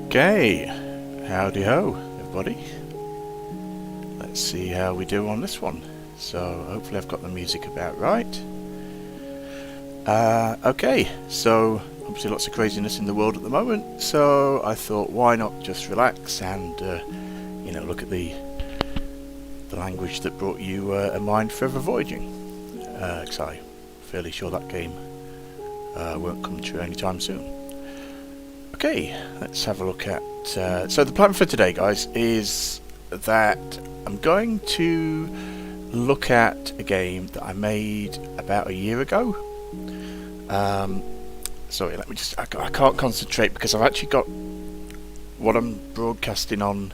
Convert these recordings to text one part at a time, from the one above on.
Okay, howdy ho everybody. Let's see how we do on this one. So hopefully I've got the music about right. Okay, so obviously lots of craziness in the world at the moment, so I thought why not just relax and you know, look at the language that brought you A Mind Forever Voyaging, because I'm fairly sure that game won't come true anytime soon. Okay, let's have a look at... so the plan for today, guys, is that I'm going to look at a game that I made about a year ago. Sorry, let me just... I can't concentrate because I've actually got what I'm broadcasting on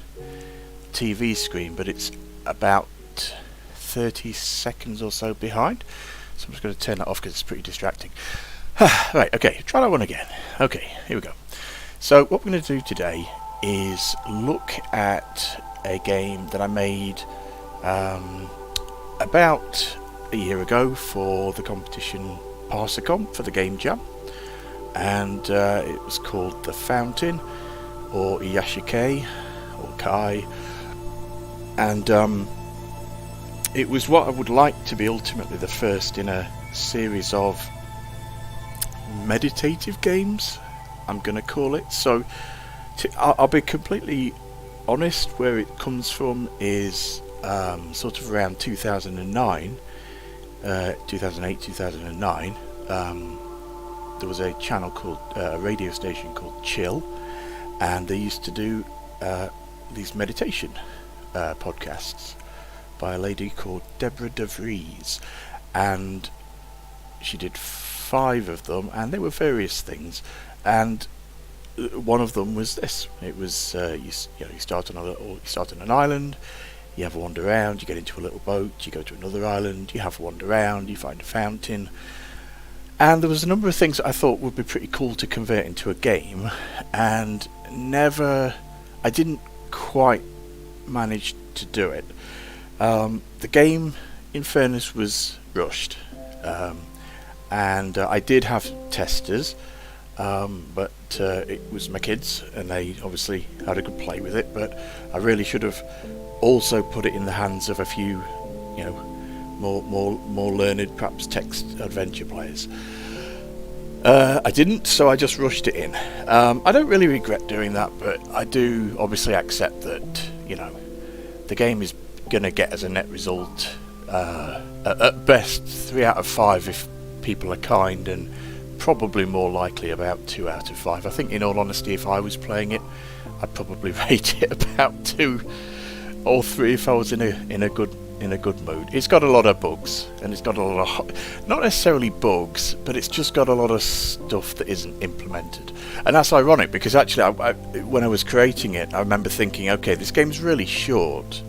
TV screen, but it's about 30 seconds or so behind. So I'm just going to turn that off because it's pretty distracting. Right, okay, try that one again. Okay, here we go. So what we're going to do today is look at a game that I made about a year ago for the competition ParserComp for the Game Jam, and it was called The Fountain, or Iyashikei, or Kai, and it was what I would like to be ultimately the first in a series of meditative games, I'm going to call it. So I'll be completely honest, where it comes from is sort of around 2009, 2008, 2009, there was a channel called a radio station called Chill, and they used to do these meditation podcasts by a lady called Deborah DeVries, and she did 5 of them, and they were various things, and one of them was this. It was you start on an island, you have a wander around, you get into a little boat, you go to another island, you have a wander around, you find a fountain, and there was a number of things that I thought would be pretty cool to convert into a game, and I didn't quite manage to do it. The game, in fairness, was rushed, and I did have testers, but it was my kids, and they obviously had a good play with it, but I really should have also put it in the hands of a few, more learned, perhaps text adventure players. I didn't, so I just rushed it in. I don't really regret doing that, but I do obviously accept that, the game is going to get as a net result, at best 3 out of 5 if people are kind, and probably more likely about 2 out of 5. I think, in all honesty, if I was playing it, I'd probably rate it about 2 or 3 if I was in a good mood. It's got a lot of bugs, and it's got a lot of, not necessarily bugs, but it's just got a lot of stuff that isn't implemented. And that's ironic, because actually when I was creating it, I remember thinking, okay, this game's really short,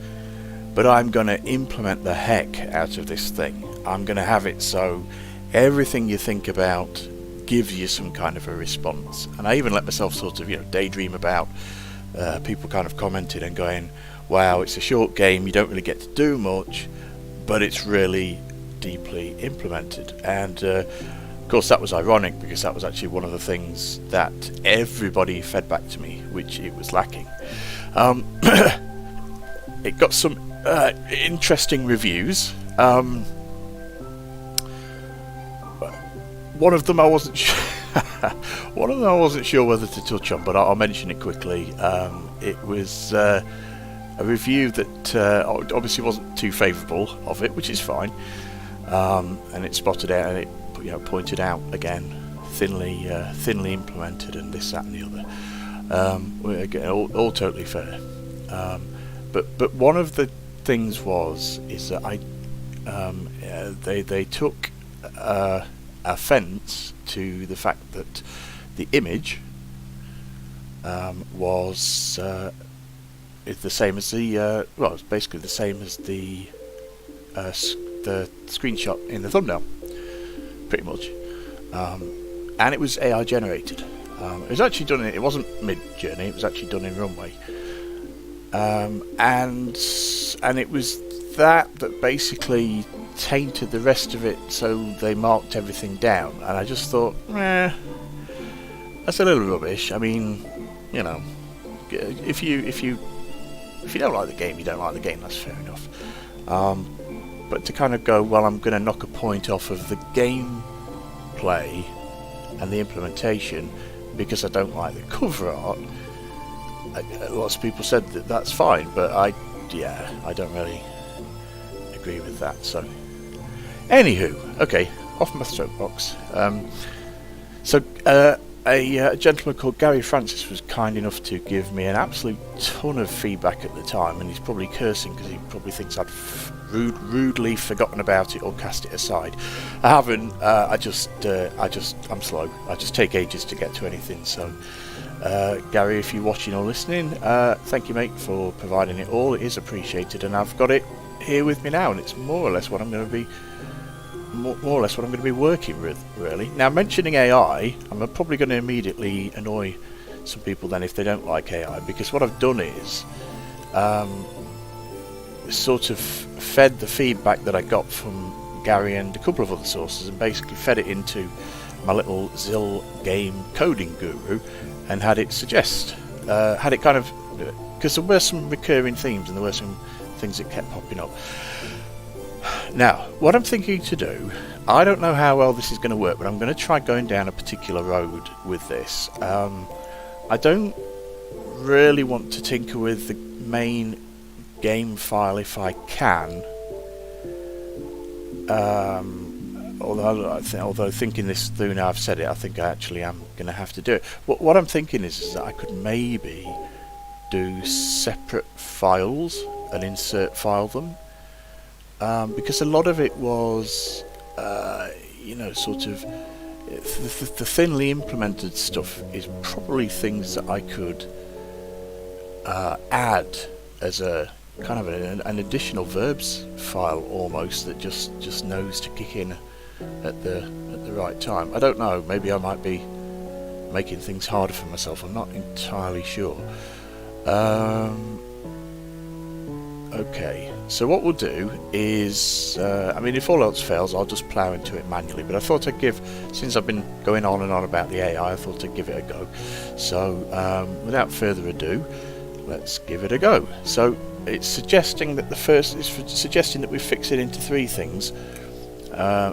but I'm going to implement the heck out of this thing. I'm going to have it so everything you think about gives you some kind of a response. And I even let myself sort of daydream about people kind of commenting and going, wow, it's a short game, you don't really get to do much, but it's really deeply implemented. And of course that was ironic, because that was actually one of the things that everybody fed back to me, which it was lacking. It got some interesting reviews. One of them I wasn't sure whether to touch on, but I'll mention it quickly. It was a review that obviously wasn't too favourable of it, which is fine, and it spotted out, and it pointed out again, thinly implemented, and this, that, and the other. Again, all totally fair. But one of the things is that they took offence to the fact that the image was it's the same as the it's basically the same as the screenshot in the thumbnail, pretty much, and it was AI generated. It was actually done it wasn't Mid-Journey, it was actually done in Runway, and it was that basically tainted the rest of it, so they marked everything down, and I just thought, that's a little rubbish. I mean, if you don't like the game, you don't like the game, that's fair enough. But to kind of go, well, I'm going to knock a point off of the gameplay and the implementation because I don't like the cover art, lots of people said that that's fine, but I don't really agree with that. So anywho, okay, off my soapbox. A gentleman called Garry Francis was kind enough to give me an absolute ton of feedback at the time, and he's probably cursing because he probably thinks I'd rudely forgotten about it or cast it aside. I haven't. I'm slow. I just take ages to get to anything. So, Garry, if you're watching or listening, thank you, mate, for providing it all. It is appreciated, and I've got it here with me now, and it's more or less what I'm going to be working with, really. Now, mentioning AI, I'm probably going to immediately annoy some people then if they don't like AI, because what I've done is sort of fed the feedback that I got from Garry and a couple of other sources, and basically fed it into my little ZIL game coding guru, and had it suggest, had it kind of, because there were some recurring themes and there were some things that kept popping up. Now, what I'm thinking to do, I don't know how well this is going to work, but I'm going to try going down a particular road with this. I don't really want to tinker with the main game file if I can, although thinking this through now I've said it, I think I actually am going to have to do it. What I'm thinking is that I could maybe do separate files and insert file them, because a lot of it was, sort of the thinly implemented stuff is probably things that I could add as a kind of an additional verbs file almost, that just knows to kick in at the right time. I don't know, maybe I might be making things harder for myself, I'm not entirely sure. Okay, so what we'll do is, if all else fails, I'll just plough into it manually, but I thought I'd since I've been going on and on about the AI, I thought I'd give it a go. So, without further ado, let's give it a go. So, it's suggesting that we fix it into three things.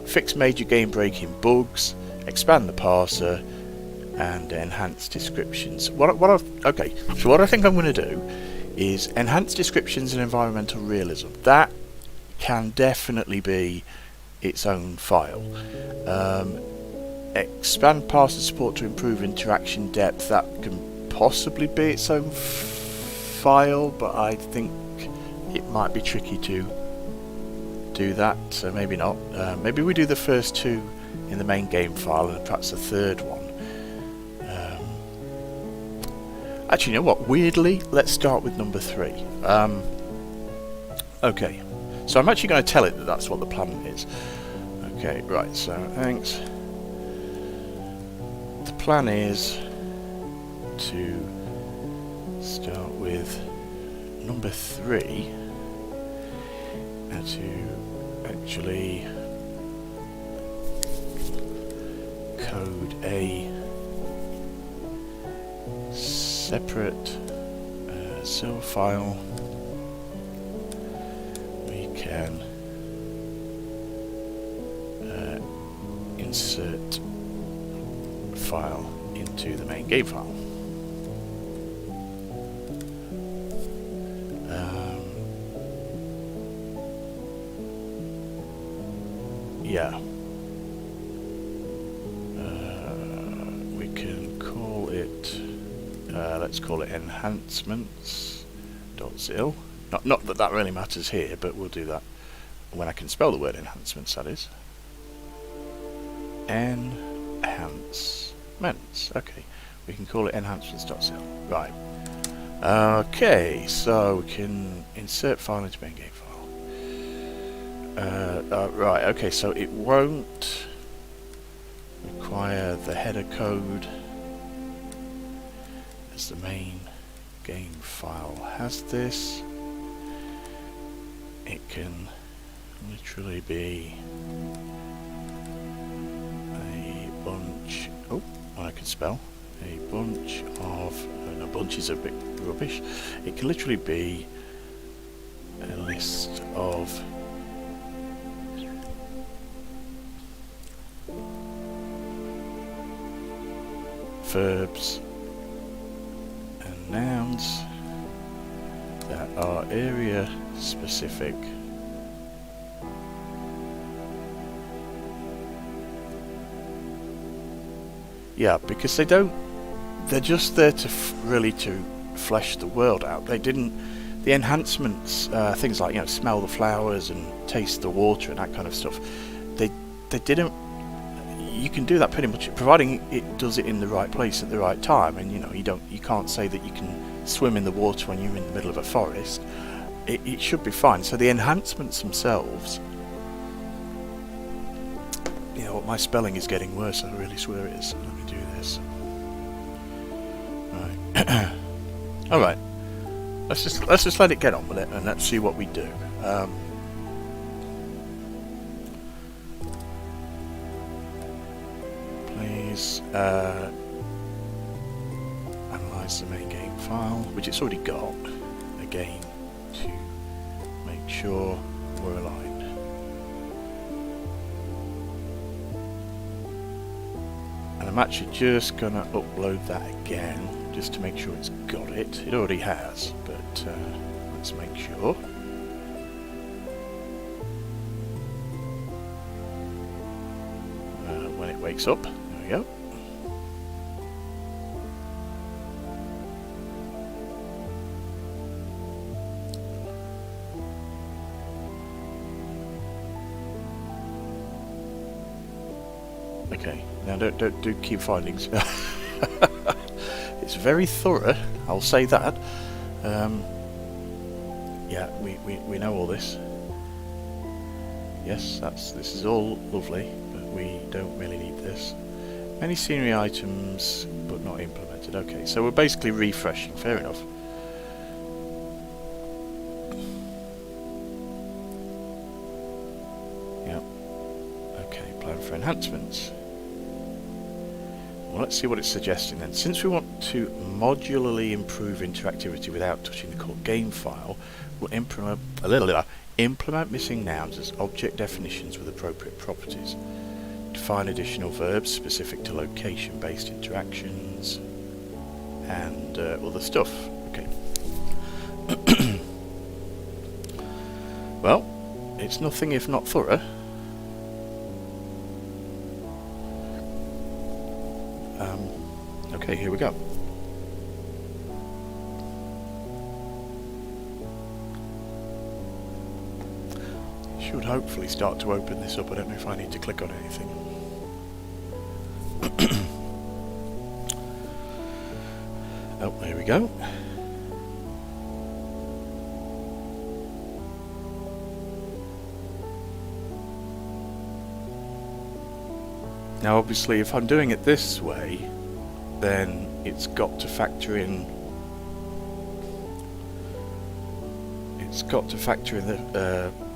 Fix major game-breaking bugs, expand the parser, and enhance descriptions. So what I think I'm going to do is enhance descriptions and environmental realism. That can definitely be its own file. Expand parser support to improve interaction depth. That can possibly be its own file, but I think it might be tricky to do that, so maybe not. Maybe we do the first two in the main game file and perhaps the third one. Actually, you know what? Weirdly, let's start with number 3. Okay, so I'm actually going to tell it that that's what the plan is. Okay, right, so thanks. The plan is to start with number 3 and to actually code a separate ZIL file. We can insert file into the main game file. Yeah. We can call it, let's call it enhancements.zil. Not that that really matters here, but we'll do that when I can spell the word enhancements, that is. Enhancements. Okay, we can call it enhancements.zil. Right. Okay, so we can insert file into main game file. Right, okay, so it won't require the header code, as the main game file has this. It can literally be a bunch, I can spell, a bunch of, no, bunch is a bit rubbish. It can literally be a list of verbs and nouns that are area specific. Yeah, because they're just there to really to flesh the world out. They didn't, the enhancements, things like, smell the flowers and taste the water and that kind of stuff, they didn't. You can do that pretty much, providing it does it in the right place at the right time, and you can't say that you can swim in the water when you're in the middle of a forest. It should be fine. So the enhancements themselves, my spelling is getting worse, I really swear it is. Let me do this. Right. All right. Let's just let it get on with it, and let's see what we do. Please analyze the main game file, which it's already got, again, to make sure we're aligned. And I'm actually just going to upload that again, just to make sure it's got it. It already has, but let's make sure. makes up. There we go. Okay, now don't do keep findings. It's very thorough, I'll say that. Yeah, we know all this. Yes, this is all lovely, but we don't really need this. Many scenery items, but not implemented. Okay, so we're basically refreshing. Fair enough. Yeah. Okay, plan for enhancements. Well, let's see what it's suggesting then. Since we want to modularly improve interactivity without touching the core game file, we'll implement missing nouns as object definitions with appropriate properties. Define additional verbs specific to location-based interactions and other stuff. Okay. Well, it's nothing if not thorough. Okay, here we go. Should hopefully start to open this up. I don't know if I need to click on anything. Oh, there we go. Now obviously if I'm doing it this way, then it's got to factor in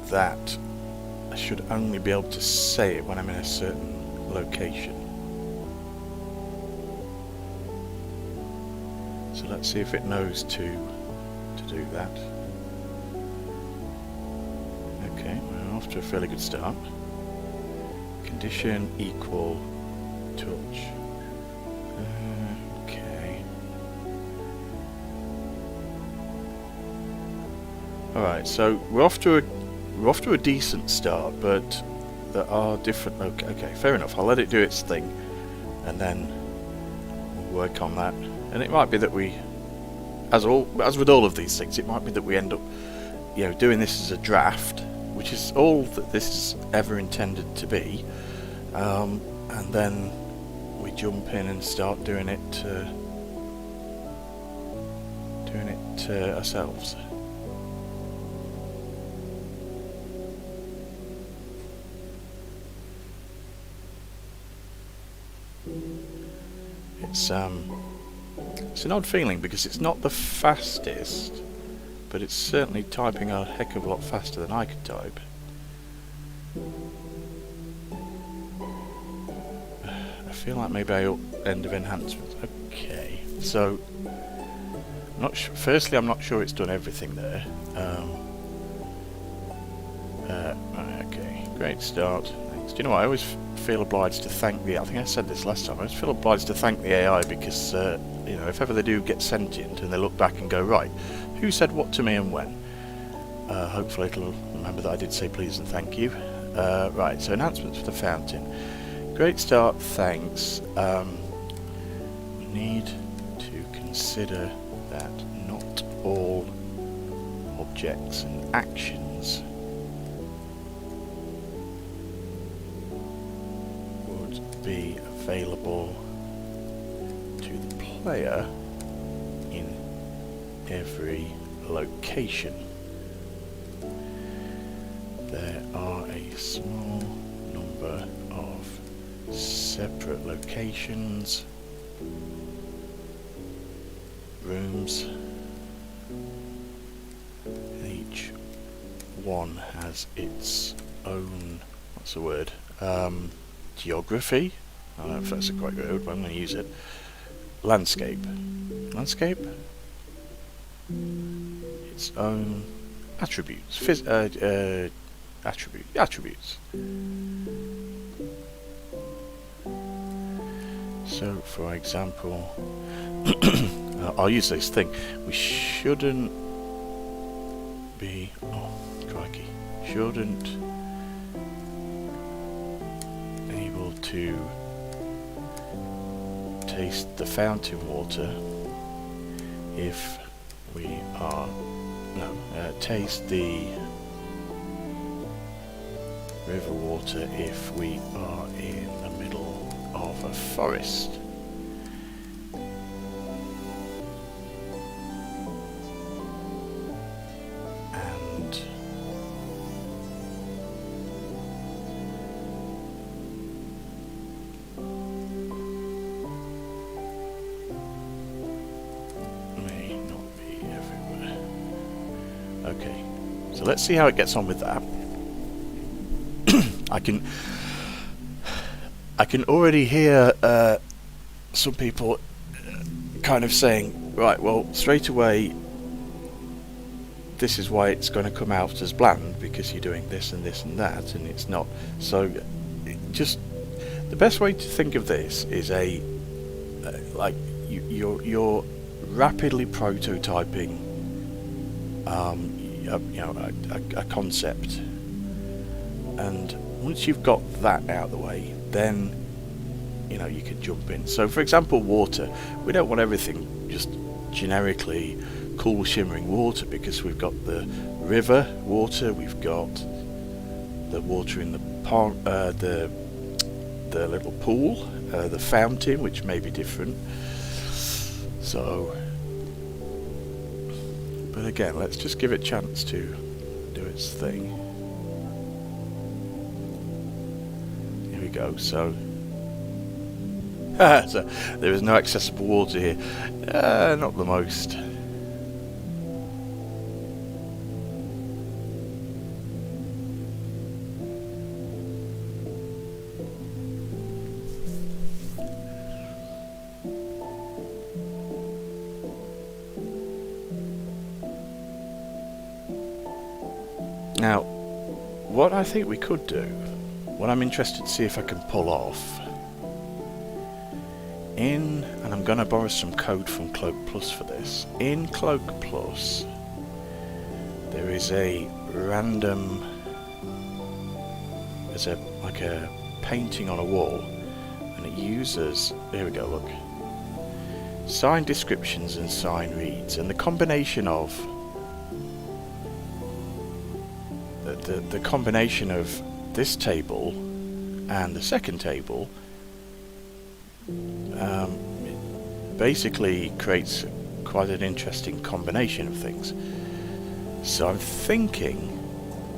that I should only be able to say it when I'm in a certain location. So let's see if it knows to do that. Okay, we're off to a fairly good start. Condition equal touch. Okay. Alright, so we're off to a decent start, but there are different. Okay, fair enough. I'll let it do its thing, and then we'll work on that. And it might be that we, as with all of these things, it might be that we end up, doing this as a draft, which is all that this is ever intended to be, and then we jump in and start doing it ourselves. It's an odd feeling because it's not the fastest, but it's certainly typing a heck of a lot faster than I could type. I feel like maybe I ought end of enhancements. Okay, so firstly, I'm not sure it's done everything there. Okay, great start. Thanks. Do you know what? I always feel obliged to thank I think I said this last time. I always feel obliged to thank the AI because if ever they do get sentient and they look back and go, right, who said what to me and when? Hopefully it'll remember that I did say please and thank you. Right, so enhancements for the fountain. Great start, thanks. We need to consider that not all objects and actions would be available to the player in every location. There are a small number of separate locations, rooms, and each one has its own, what's the word, geography. I don't know if that's a quite good word, but I'm going to use it. Landscape. Its own attributes. Attributes. So, for example, I'll use this thing. We shouldn't be. Oh, crikey! Shouldn't able to taste the fountain water if we are taste the river water if we are in the middle of a forest. And may not be everywhere. Okay, so let's see how it gets on with that. I can already hear some people kind of saying, right, well, straight away, this is why it's going to come out as bland, because you're doing this and this and that, and it's not. So, just the best way to think of this is like you're rapidly prototyping, a concept. And once you've got that out of the way, then you can jump in. So for example, water, we don't want everything just generically cool shimmering water, because we've got the river water, we've got the water in the pond, the little pool, the fountain, which may be different. So, but again, let's just give it a chance to do its thing. Go. So there is no accessible water here. Not the most. Now, what I think we could do, what I'm interested to see if I can pull off, and I'm going to borrow some code from Cloak Plus for this. In Cloak Plus, there is a random, there's like a painting on a wall, and it uses, here we go, look, sign descriptions and sign reads, and the combination of the combination of this table and the second table basically creates quite an interesting combination of things. So I'm thinking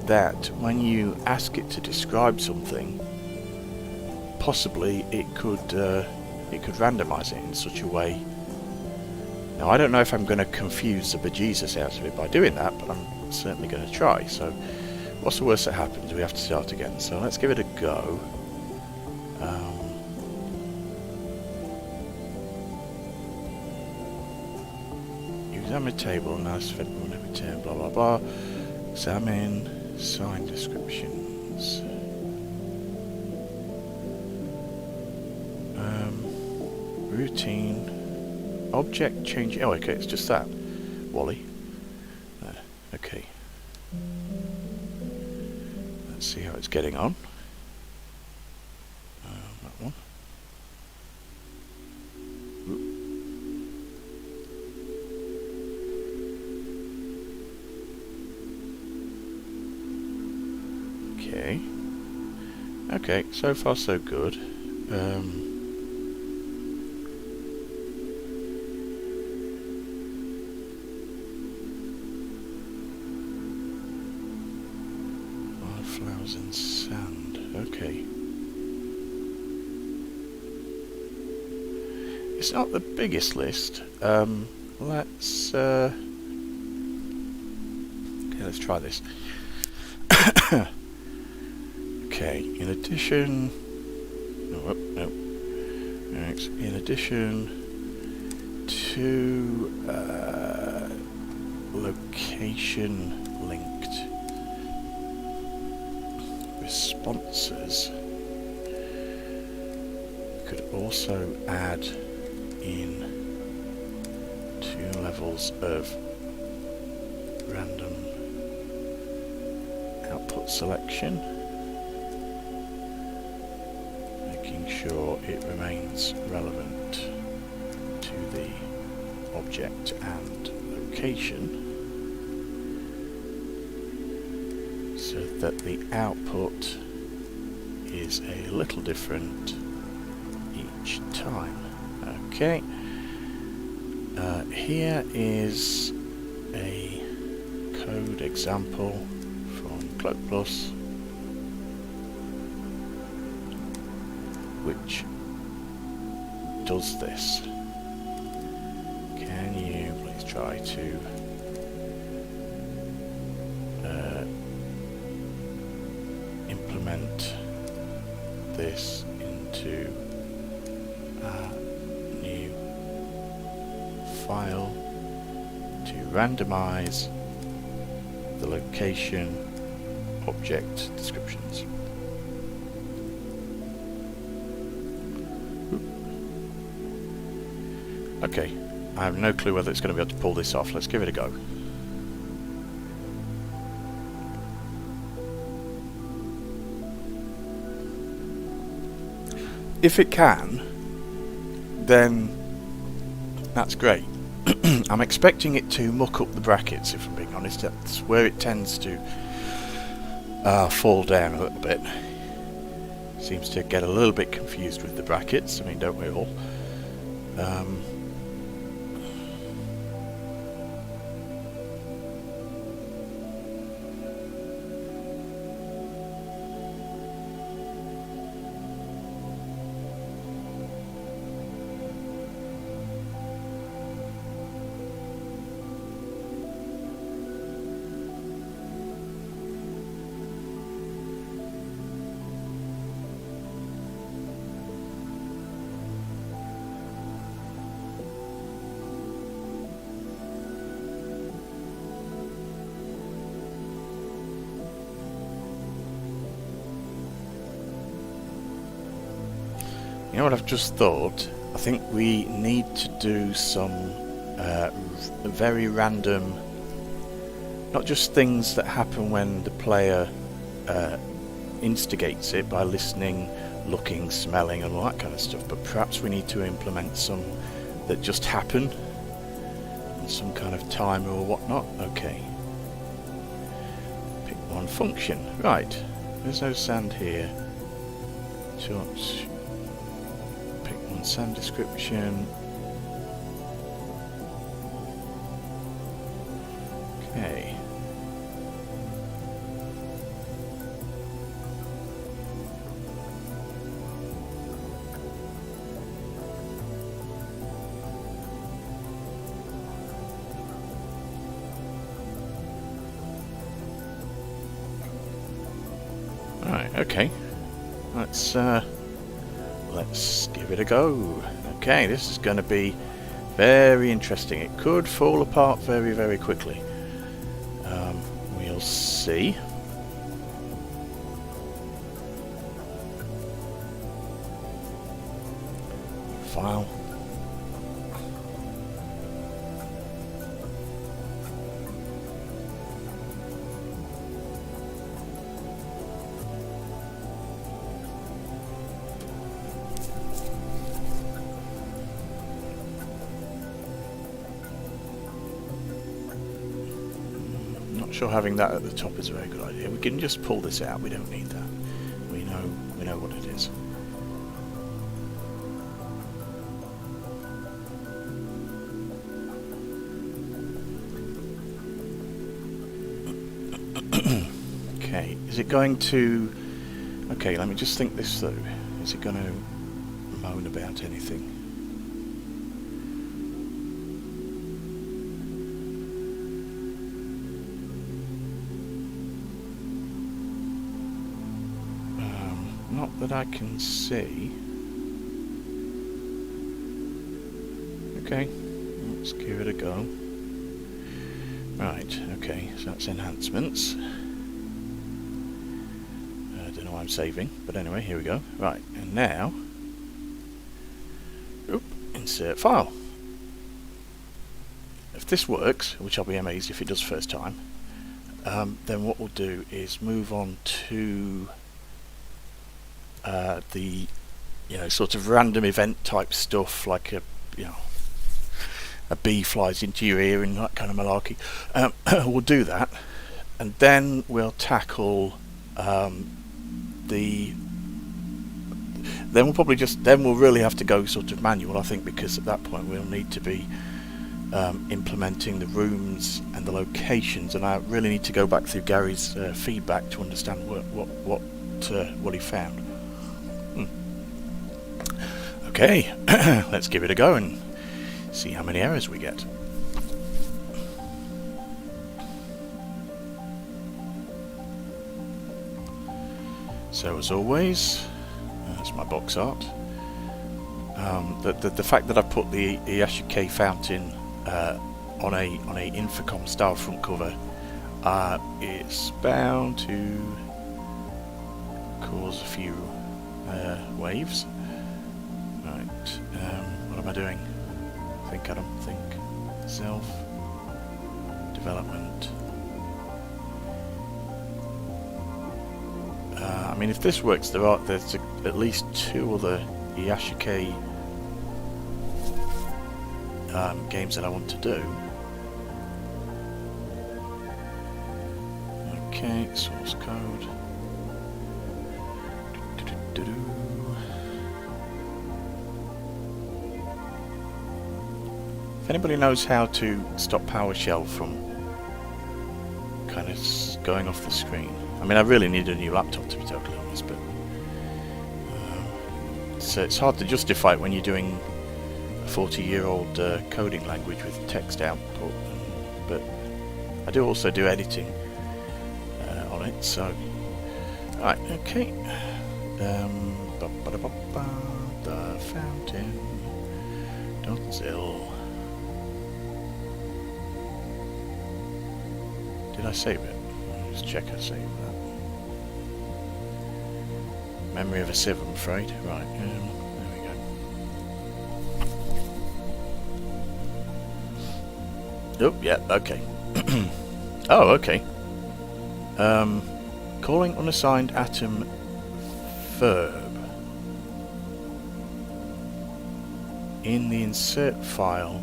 that when you ask it to describe something, possibly it could randomize it in such a way. Now I don't know if I'm going to confuse the bejesus out of it by doing that, but I'm certainly going to try. So what's the worst that happens? We have to start again. So let's give it a go. Examine table, nice return, blah blah blah. Examine sign descriptions. Routine. Object change. Oh, okay, it's just that. Wally. Okay. Let's see how it's getting on. That one. Okay. Okay, so far so good. Flowers and sand. Okay. It's not the biggest list. Let's okay, let's try this. Okay, in addition, no. Next, in addition to location linked responses, we could also add in 2 levels of random output selection, making sure it remains relevant. object and location, so that the output is a little different each time. Okay, here is a code example from Cloak Plus, which does this. Can you please try to implement this into a new file to randomize the location object descriptions? Okay, I have no clue whether it's going to be able to pull this off. Let's give it a go. If it can, then that's great. I'm expecting it to muck up the brackets, if I'm being honest. That's where it tends to fall down a little bit. Seems to get a little bit confused with the brackets. I mean, don't we all? You know what I've just thought? I think we need to do some very random, not just things that happen when the player instigates it by listening, looking, smelling and all that kind of stuff, but perhaps we need to implement some that just happen, and some kind of timer or whatnot. Okay. Pick one function. Right. There's no sand here. Touch. Sand description. Okay. Right, okay. Let's give it a go. Okay, this is going to be very interesting. It could fall apart very, very quickly. We'll see. File. Sure, having that at the top is a very good idea. We can just pull this out. We don't need that. We know what it is. Okay, is it going to... Okay, let me just think this through. Is it going to moan about anything? Not that I can see. Okay, let's give it a go. Right, okay, so that's enhancements. I don't know why I'm saving, but anyway, here we go. Right, and now, insert file. If this works, which I'll be amazed if it does first time, then what we'll do is move on to the sort of random event type stuff, like a a bee flies into your ear and that kind of malarkey. We'll do that, and then we'll tackle then we'll really have to go sort of manual, I think, because at that point we'll need to be implementing the rooms and the locations, and I really need to go back through Gary's feedback to understand what he found. Okay, let's give it a go and see how many errors we get. So as always, that's my box art. The fact that I put the Iyashikei fountain on a Infocom style front cover, it's bound to cause a few waves. Right, what am I doing? I don't think. Self development. I mean, if this works, there's at least 2 other Iyashikei games that I want to do. Okay, source code. If anybody knows how to stop PowerShell from kind of going off the screen. I mean, I really need a new laptop, to be totally honest, but so it's hard to justify it when you're doing a 40-year-old coding language with text output. But I do also do editing on it, so right, okay. The fountain .zil. Did I save it? Let's check I saved that. Memory of a sieve, I'm afraid. Right, there we go. Oh, yeah, okay. Oh, okay. Calling unassigned atom verb. In the insert file.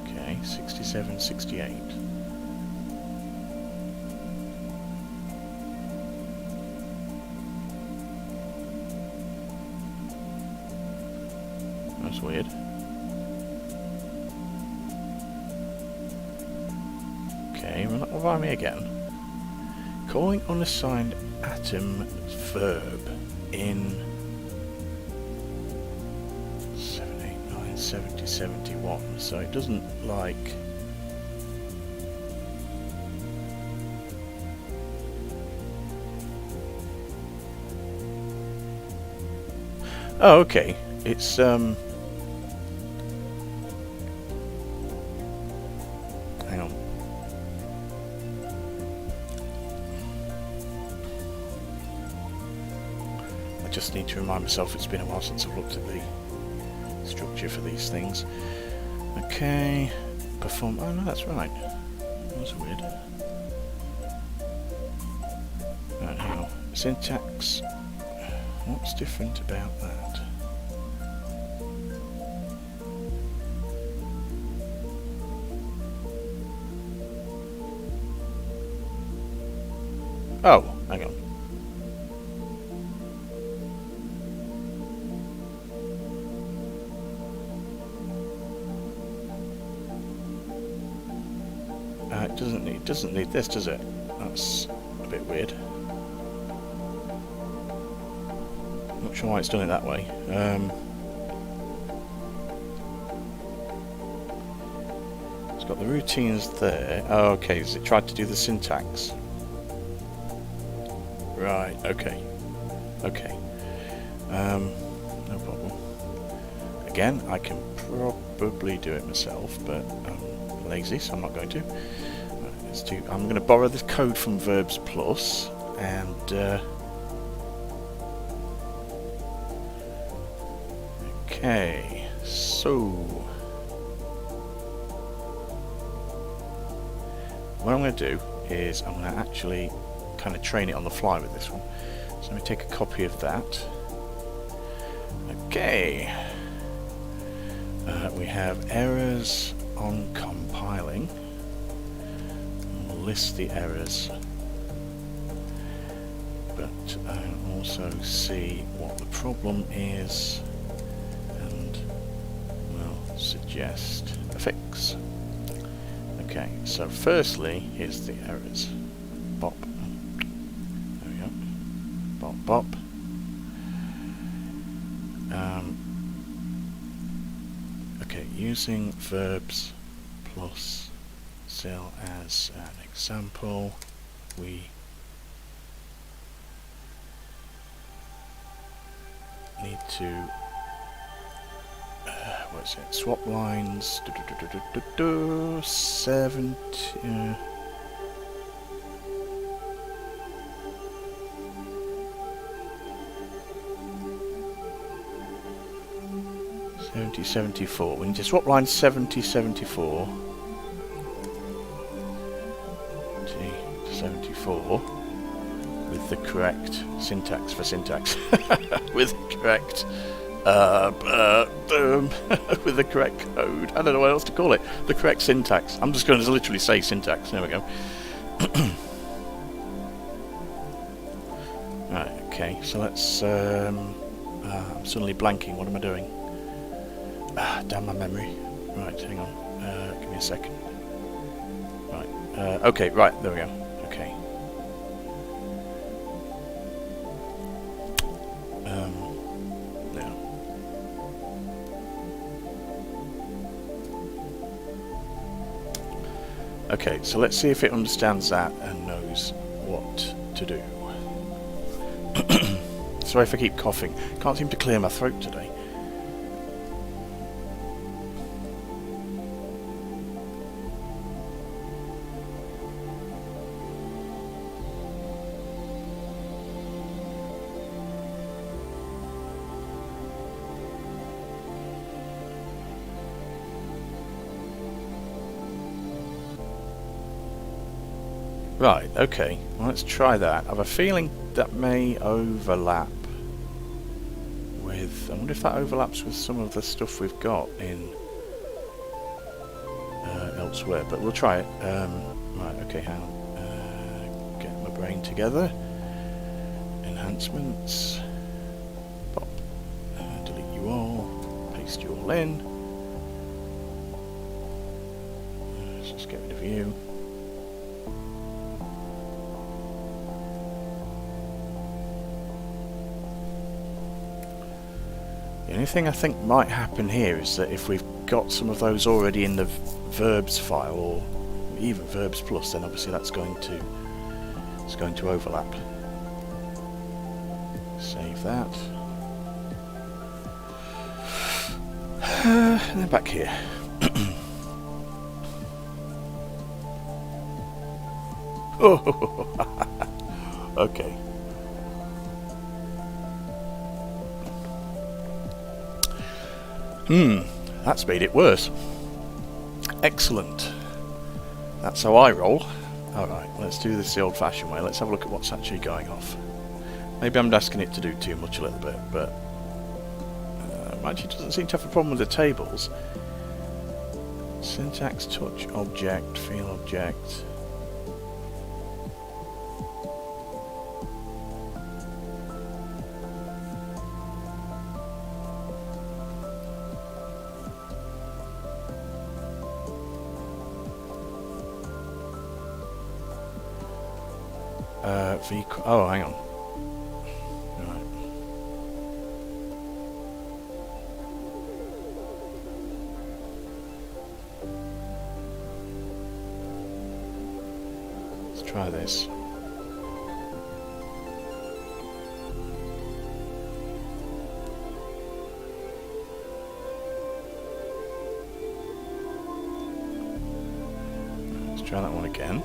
Okay, 6768. That's weird. Okay, run that by me again. Calling unassigned atom verb in 789 70 71. So it doesn't like. Oh, okay. It's hang on. I just need to remind myself it's been a while since I've looked at the structure for these things. Okay. Perform. Oh no, that's right. That's weird. Right, hang on. Syntax. What's different about that? Oh, hang on. It doesn't need this, does it? That's a bit weird. Not sure why it's done it that way. It's got the routines there. Oh, okay, so it tried to do the syntax. Right, okay. Okay. No problem. Again, I can probably do it myself, but I'm lazy, so I'm not going to. I'm going to borrow this code from Verbs Plus, and okay, so what I'm going to do is I'm going to actually kind of train it on the fly with this one. So let me take a copy of that. Okay. We have errors on compiling. We'll list the errors, but also see what the problem is, and we'll suggest a fix. Okay, so firstly, here's the errors. Bop. There we go. Bop, bop. Okay, using verbs plus ZIL as an example, we need to what's it? Swap lines. 70. 70-74. We need to swap line 70-74 to 74 with the correct syntax for syntax. With the correct with the correct code. I don't know what else to call it. The correct syntax. I'm just going to literally say syntax. There we go. Right, okay, so let's I'm suddenly blanking. What am I doing? Damn my memory. Right, hang on. Give me a second. Right. Okay, right, there we go. Okay. Now. Okay, so let's see if it understands that and knows what to do. Sorry if I keep coughing. Can't seem to clear my throat today. Right, okay, well, let's try that. I have a feeling that may overlap with... I wonder if that overlaps with some of the stuff we've got in elsewhere, but we'll try it. Right, okay, hang on. Get my brain together. Enhancements. Pop. Delete you all. Paste you all in. Let's just get rid of you. The only thing I think might happen here is that if we've got some of those already in the verbs file, or even verbs plus, then obviously that's going to overlap. Save that. And then back here. Oh, okay. That's made it worse. Excellent. That's how I roll. Alright, let's do this the old-fashioned way. Let's have a look at what's actually going off. Maybe I'm asking it to do too much a little bit, but... actually doesn't seem to have a problem with the tables. Syntax, touch, object, feel object... Oh, hang on. Right. Let's try this. Let's try that one again.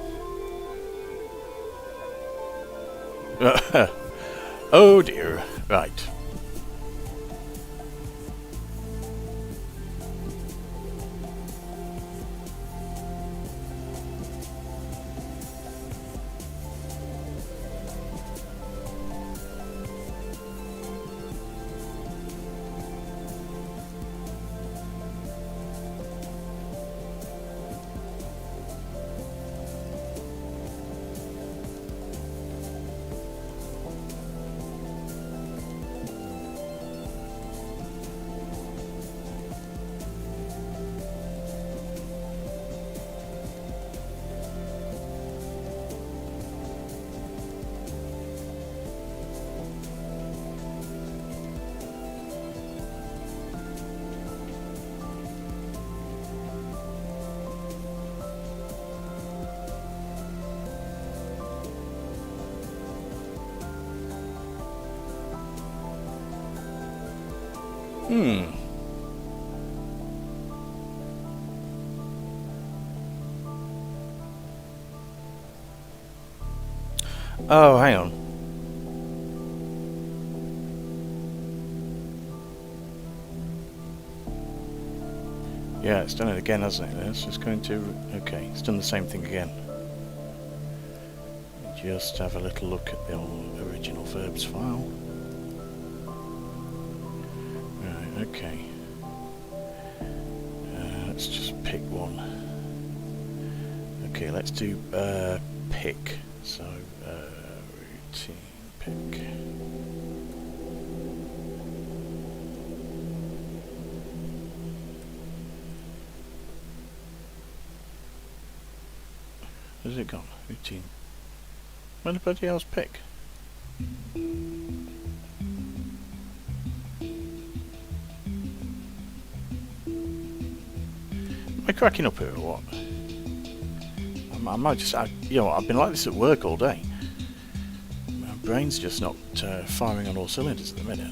Oh dear. Right. Oh, hang on. Yeah, it's done it again, hasn't it? Let's just go into... Okay, it's done the same thing again. Just have a little look at the old original verbs file. Right, okay. Let's just pick one. Okay, let's do pick. So, routine pick. Where's it gone? Routine. Where the bloody hell's pick? Am I cracking up here or what? I might just, you know, I've been like this at work all day. My brain's just not firing on all cylinders at the minute.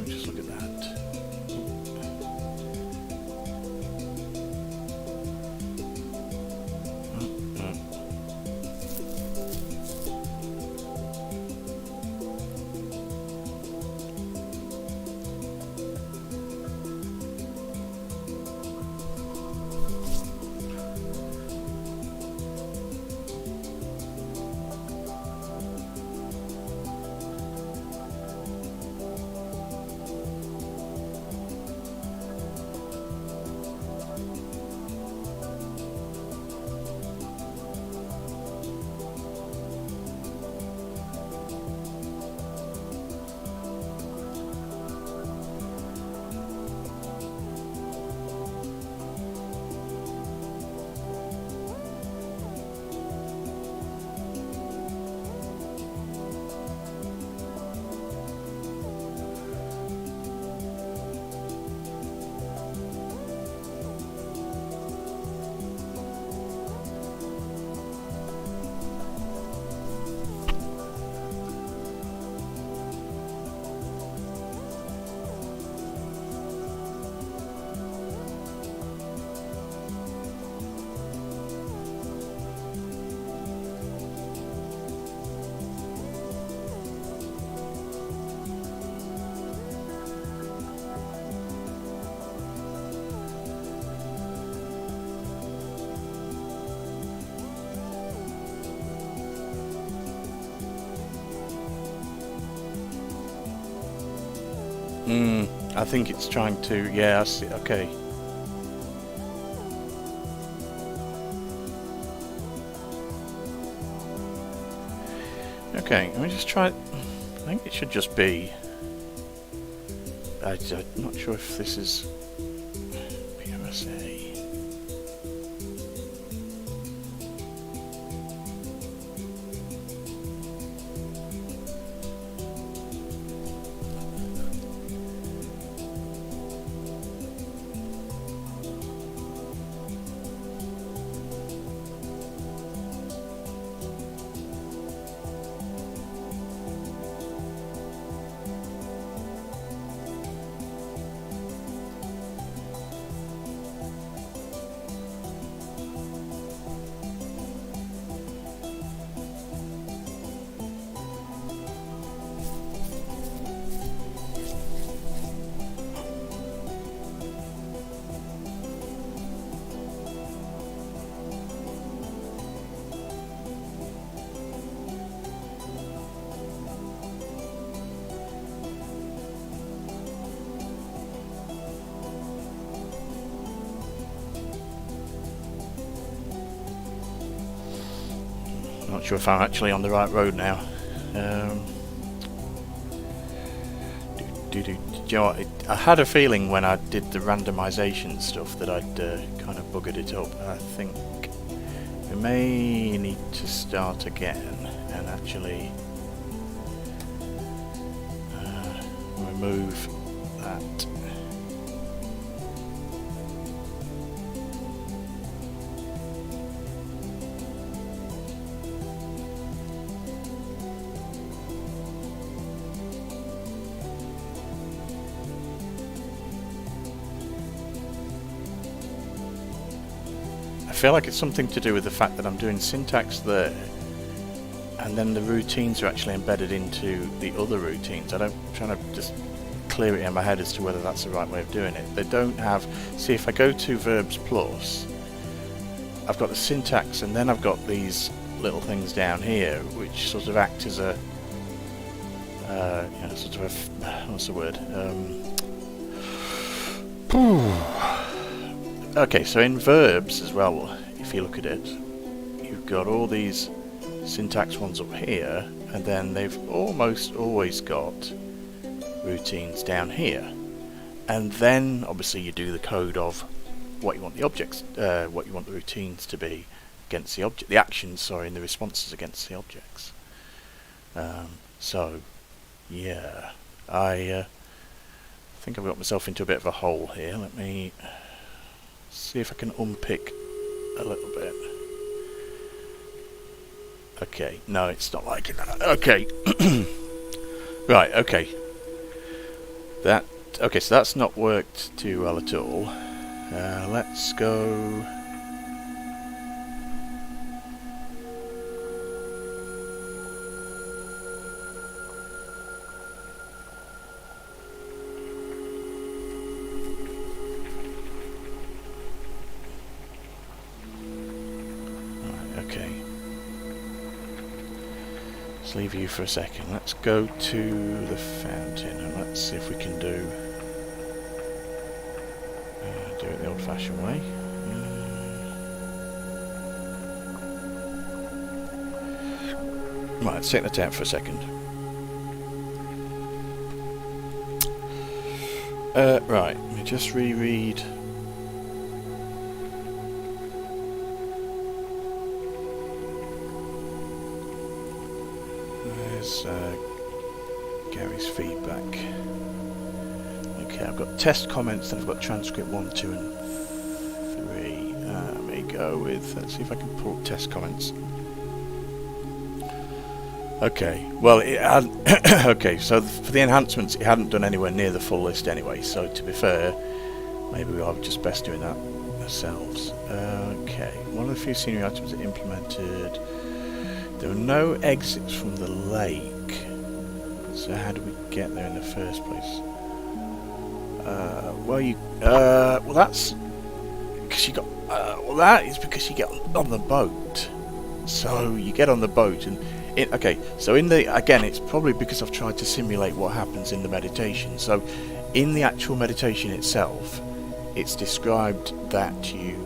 Just look at that. I think it's trying to, yeah, I see, okay. Okay, let me just try, I think it should just be, I'm not sure if this is PRSA. Not sure if I'm actually on the right road now. Do you know what? I had a feeling when I did the randomization stuff that I'd kind of buggered it up. I think we may need to start again and actually remove that I feel like it's something to do with the fact that I'm doing syntax there, and then the routines are actually embedded into the other routines. I'm trying to just clear it in my head as to whether that's the right way of doing it. They don't have... See, if I go to verbs plus, I've got the syntax, and then I've got these little things down here, which sort of act as a... you know, sort of a... what's the word? Okay, so in verbs as well, if you look at it, you've got all these syntax ones up here, and then they've almost always got routines down here. And then obviously you do the code of what you want the objects, what you want the routines to be against the object, the actions, sorry, and the responses against the objects. So, yeah, I think I've got myself into a bit of a hole here. Let me see if I can unpick a little bit. Okay, no, it's not liking that. Okay, right. Okay, okay. So that's not worked too well at all. Let's go. Okay. Let's leave you for a second. Let's go to the fountain and let's see if we can do it the old-fashioned way. Right, let's take that out for a second. Right, let me just reread. There's Gary's feedback. Okay, I've got test comments, then I've got transcript 1, 2 and 3. Let me go with, let's see if I can pull up test comments. Okay, well, it had okay, so for the enhancements it hadn't done anywhere near the full list anyway, so to be fair, maybe we are just best doing that ourselves. Okay, one of the few scenery items that implemented. There were no exits from the lake, so how do we get there in the first place? Well, that's because you got. Well, that is because you get on the boat. So you get on the boat, and okay. So in the again, it's probably because I've tried to simulate what happens in the meditation. So in the actual meditation itself, it's described that you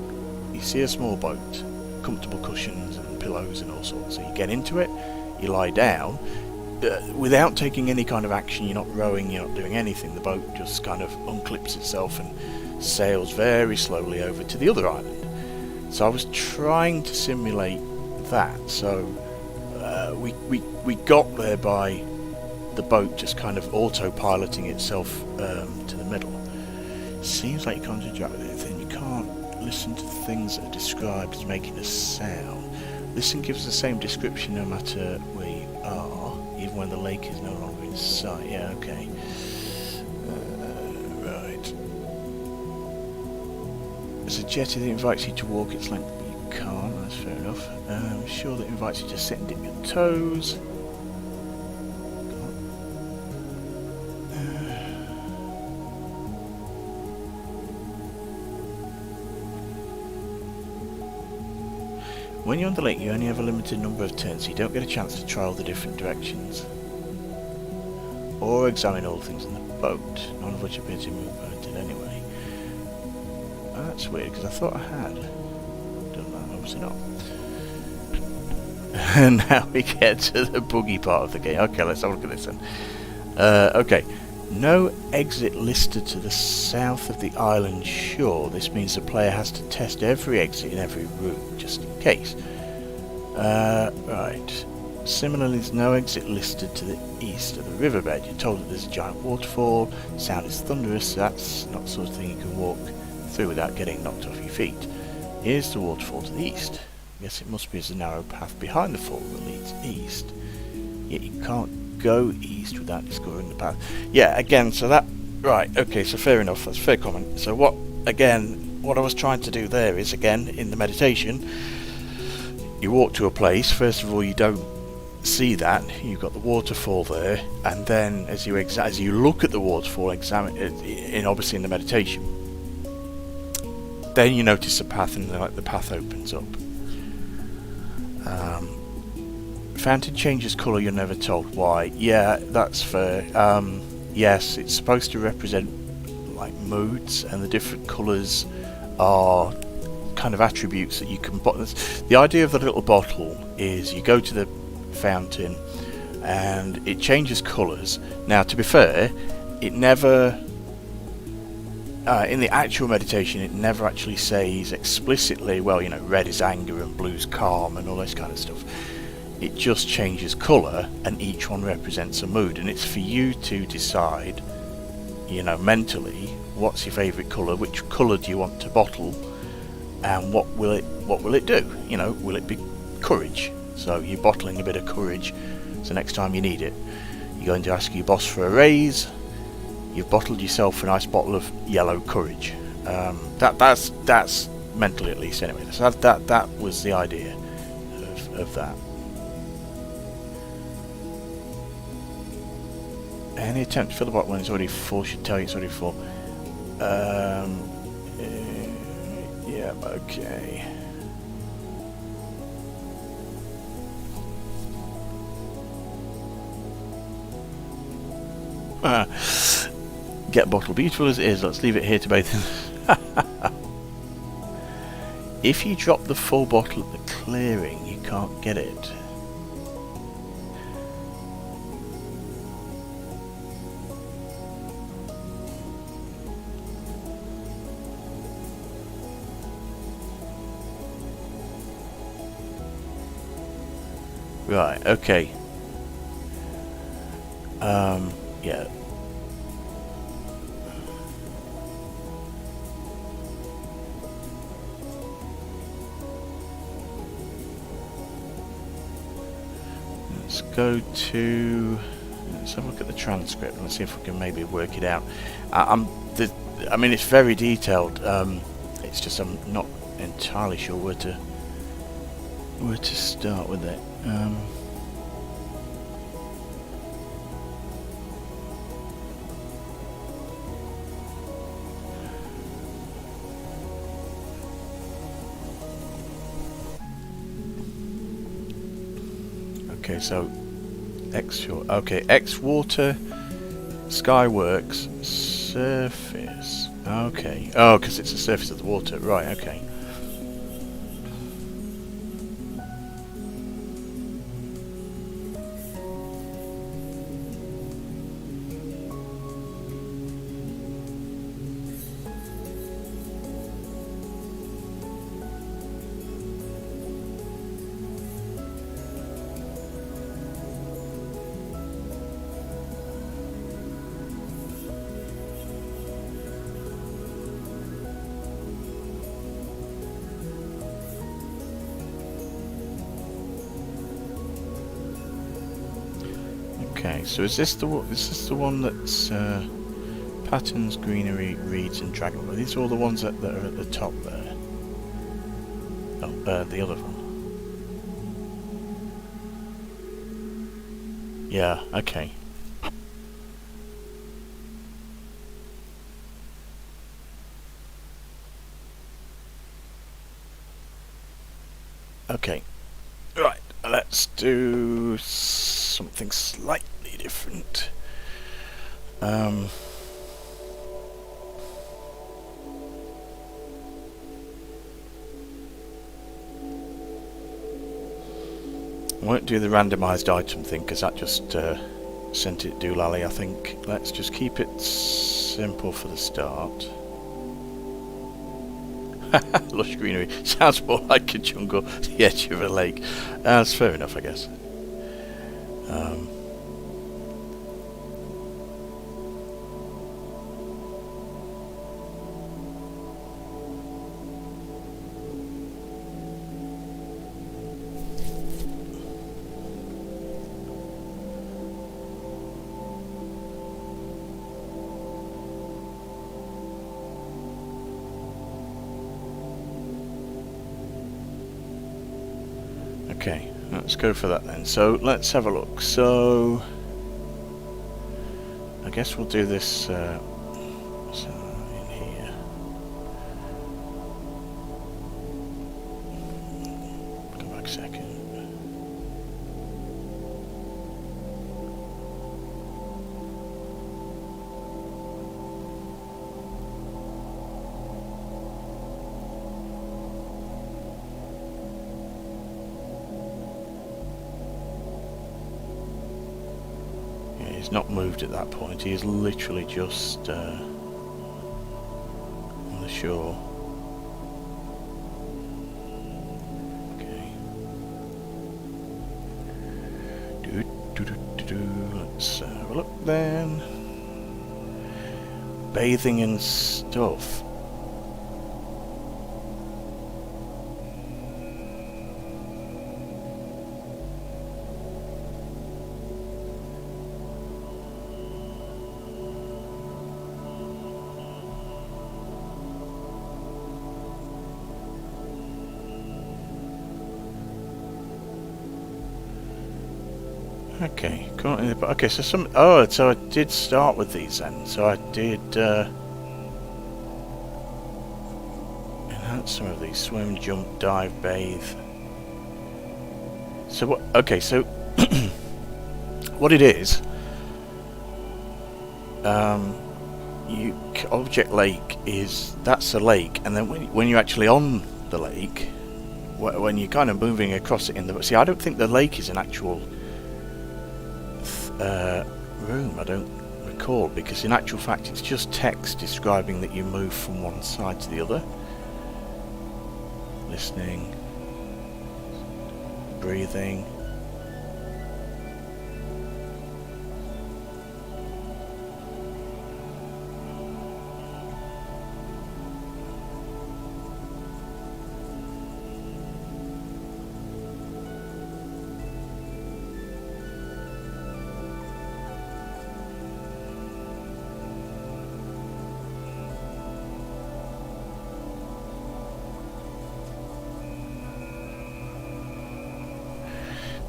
see a small boat, comfortable cushions and pillows and all sorts. So you get into it, you lie down, without taking any kind of action. You're not rowing, you're not doing anything. The boat just kind of unclips itself and sails very slowly over to the other island. So I was trying to simulate that. So we got there by the boat just kind of autopiloting itself to the middle. Seems like you can't interact with anything. You can't listen to things that are described as making a sound. Listen gives the same description no matter where you are, even when the lake is no longer in sight. Yeah, okay. Right. There's a jetty that invites you to walk its length, but you can't. That's fair enough. Shore that invites you to sit and dip your toes. When you're on the lake, you only have a limited number of turns, so you don't get a chance to try all the different directions or examine all the things in the boat, none of which appear to move permitted anyway. Oh, that's weird, because I thought I had done that, obviously not. And now we get to the buggy part of the game. Okay, let's have a look at this then. Okay, no exit listed to the south of the island shore. This means the player has to test every exit in every route, just in case. Right. Similarly, there's no exit listed to the east of the riverbed. You're told that there's a giant waterfall, the sound is thunderous, so that's not the sort of thing you can walk through without getting knocked off your feet. Here's the waterfall to the east. I guess it must be as a narrow path behind the fall that leads east. Yet you can't go east without discovering the path. Yeah, again, so that... Right, okay, so fair enough, that's a fair comment. So what, again, what I was trying to do there is, again, in the meditation, you walk to a place. First of all, you don't see that you've got the waterfall there, and then as you look at the waterfall, examine it, obviously in the meditation, then you notice the path, and the path opens up. Fountain changes colour, you're never told why. Yeah, that's fair. Yes, it's supposed to represent like moods, and the different colours are kind of attributes that you can the idea of the little bottle is you go to the fountain and it changes colours. Now, to be fair, it never in the actual meditation it never actually says explicitly, well, you know, red is anger and blue's calm and all this kind of stuff. It just changes colour, and each one represents a mood, and it's for you to decide, you know, mentally, what's your favourite colour, which colour do you want to bottle, and what will it do? You know, will it be courage? So you're bottling a bit of courage, so next time you need it, you're going to ask your boss for a raise, you've bottled yourself a nice bottle of yellow courage. That's mentally, at least, anyway. So that was the idea of that. Any attempt to fill the bottle when it's already full should tell you it's already full. Yeah, okay. Get bottle, beautiful as it is, let's leave it here to bathe in. If you drop the full bottle at the clearing, you can't get it. Right, okay. Yeah. Let's go to... Let's have a look at the transcript and let's see if we can maybe work it out. I mean, it's very detailed. It's just I'm not entirely sure where to start with it. Okay, so X water, Skyworks, surface. Okay. Oh, because it's the surface of the water. Right, okay. Okay, so is this the one that's patterns, greenery, reeds, and dragon? Are these all the ones that are at the top there? Oh, the other one. Yeah. Okay. Okay. Right. Let's do something slightly different. I won't do the randomized item thing because that just sent it doolally, I think. Let's just keep it simple for the start. Lush greenery. Sounds more like a jungle, the edge of a lake. That's fair enough, I guess. Okay, let's go for that then. So let's have a look. So I guess we'll do this so in here. Go back a second. He's not moved at that point, he is literally just on the shore. Okay. Let's have a look then. Bathing and stuff. Okay, okay. So so I did start with these then. So I did enhance some of these: swim, jump, dive, bathe. So what? Okay, so what it is? Object lake that's a lake, and then when you're actually on the lake, when you're kind of moving across it see, I don't think the lake is an actual room, I don't recall, because in actual fact it's just text describing that you move from one side to the other. Listening, breathing.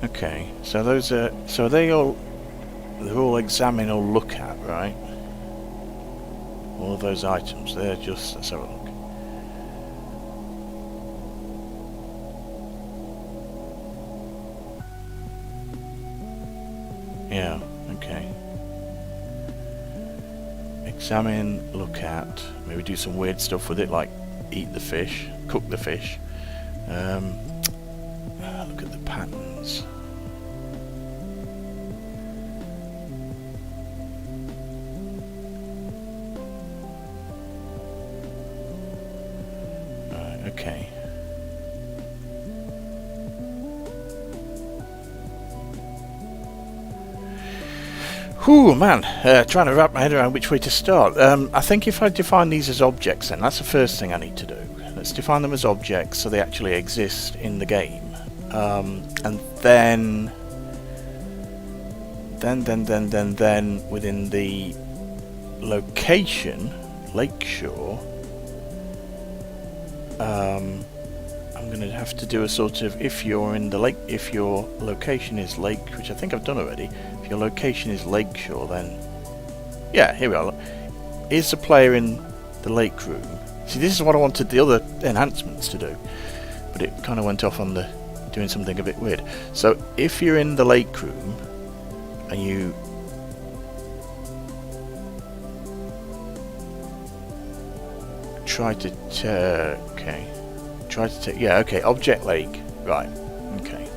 Okay, so those are they're all examine or look at, right? All of those items, they're just, let's have a look. Yeah, okay. Examine, look at, maybe do some weird stuff with it, like eat the fish, cook the fish. Look at the patterns. Right, okay. Whew, man, trying to wrap my head around which way to start. I think if I define these as objects, then that's the first thing I need to do. Let's define them as objects so they actually exist in the game. And then within the location, Lakeshore, I'm going to have to do a sort of, if you're in the lake, if your location is lake, which I think I've done already, if your location is Lakeshore, then, yeah, here we are. Is the player in the lake room? See, this is what I wanted the other enhancements to do, but it kind of went off on the doing something a bit weird. So if you're in the lake room and you try to take, yeah, okay, object lake, right, okay.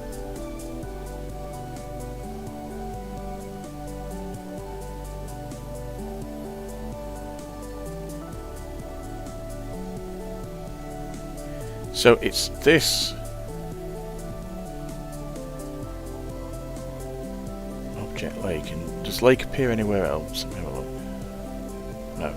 So it's this object lake, and does lake appear anywhere else? Let me have a look. No.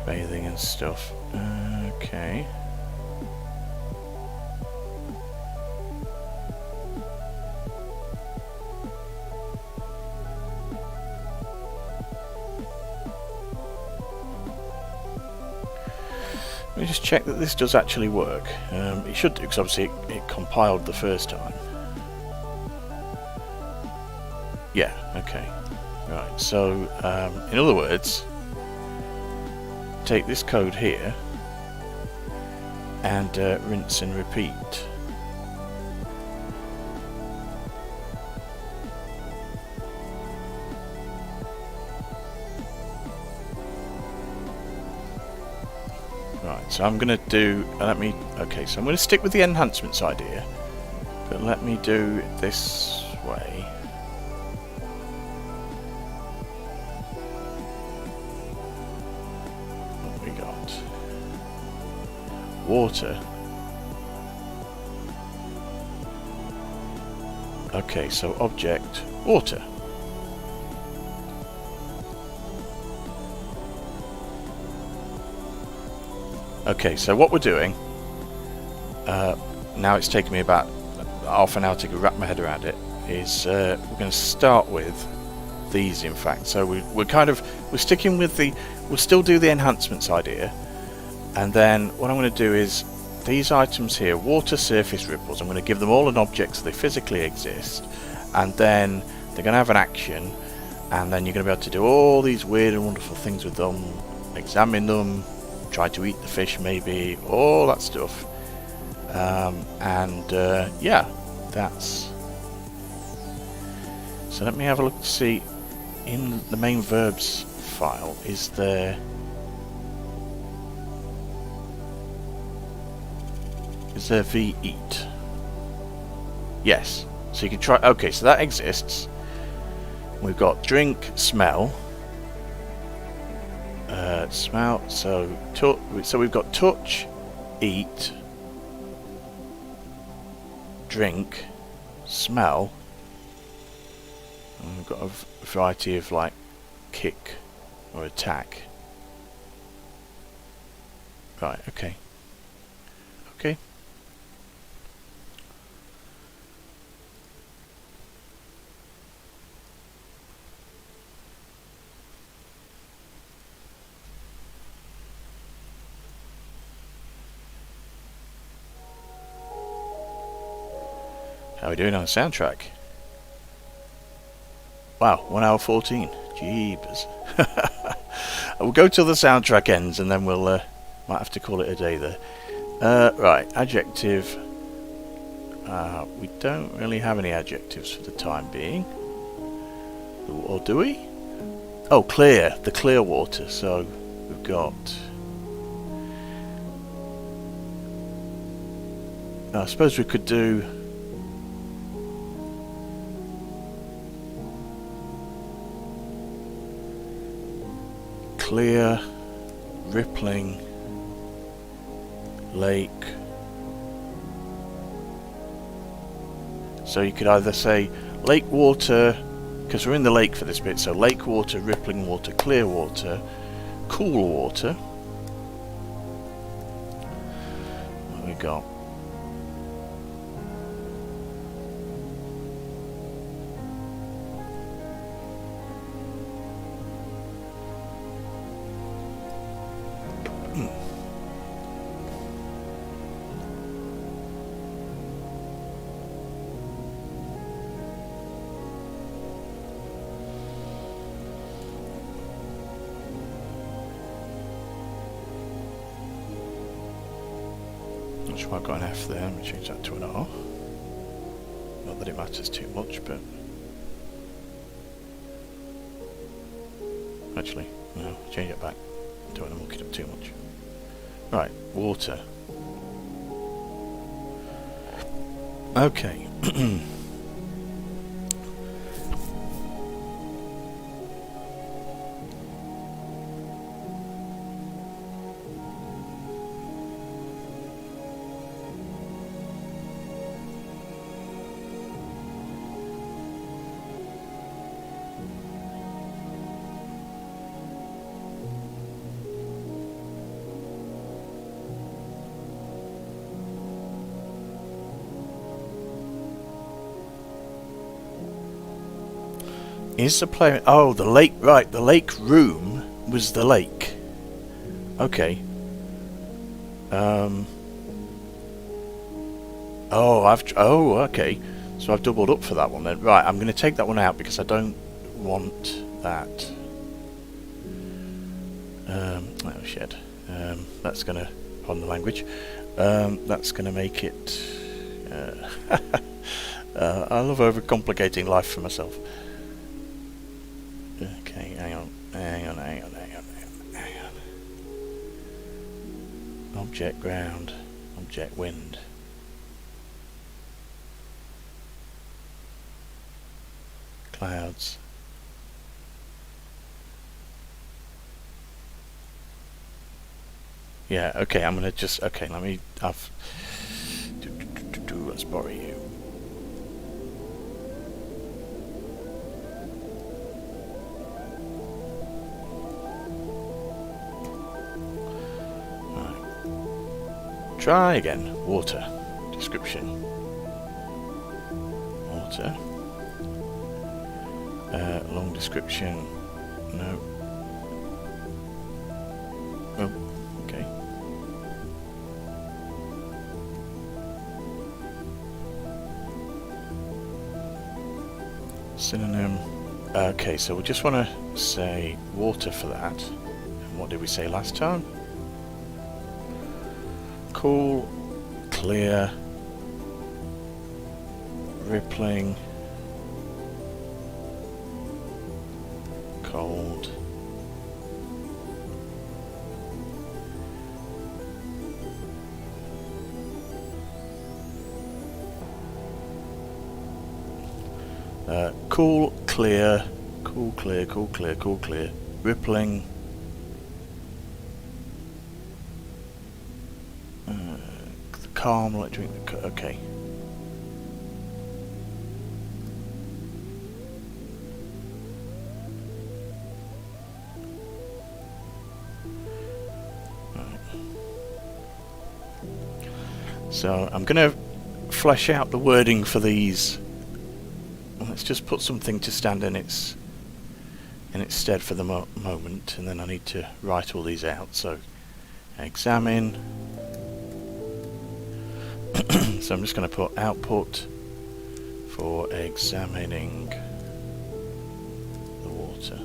Bathing and stuff. Okay. Let me just check that this does actually work. It should do, because obviously it compiled the first time. Yeah, okay. Right, so in other words, take this code here and rinse and repeat. Right, so I'm going to do, okay, so I'm going to stick with the enhancements idea, but let me do it this way. What we got? Water. Okay, so object, water. Okay, so what we're doing, now it's taken me about half an hour to wrap my head around it, is we're going to start with these, in fact. So we're sticking with we'll still do the enhancements idea, and then what I'm going to do is these items here, water surface ripples, I'm going to give them all an object so they physically exist, and then they're going to have an action, and then you're going to be able to do all these weird and wonderful things with them, examine them, try to eat the fish maybe, all that stuff. Yeah, that's... So let me have a look to see, in the main verbs file, is there... Is there v eat? Yes. So you can try... Okay, so that exists. We've got drink, smell... smell, so we've got touch, eat, drink, smell, and we've got a variety of like kick or attack. Right, okay. Okay. How are we doing on the soundtrack? Wow, 1 hour 14. Jeebus. We'll go till the soundtrack ends and then we'll might have to call it a day there. Right, adjective. We don't really have any adjectives for the time being. Or do we? Oh, clear. The clear water. So we've got... I suppose we could do... clear, rippling, lake. So you could either say lake water, because we're in the lake for this bit, so lake water, rippling water, clear water, cool water. What have we got? Not sure I've got an F there. Let me change that to an R. Not that it matters too much, but actually, no, change it back. Don't want to muck it up too much. Right, water. Okay. Is the player... Oh, the lake... Right, the lake room was the lake. Okay. Oh, okay. So I've doubled up for that one then. Right, I'm going to take that one out because I don't want that. Oh shit. That's going to, pardon the language, that's going to make it... I love overcomplicating life for myself. Okay, hang on. Object ground, object wind. Clouds. Yeah, okay, I'm gonna just, okay, let me, let's borrow you. Right. Try again, water, description. Water. Long description, no. Oh, okay. Synonym. Okay, so we just want to say water for that. And what did we say last time? Cool, clear, rippling, cold, cool, clear, cool, clear, cool, clear, cool, clear, rippling, calm, like drink, okay. So I'm going to flesh out the wording for these. Let's just put something to stand in its stead for the moment, and then I need to write all these out. So examine. So I'm just going to put output for examining the water.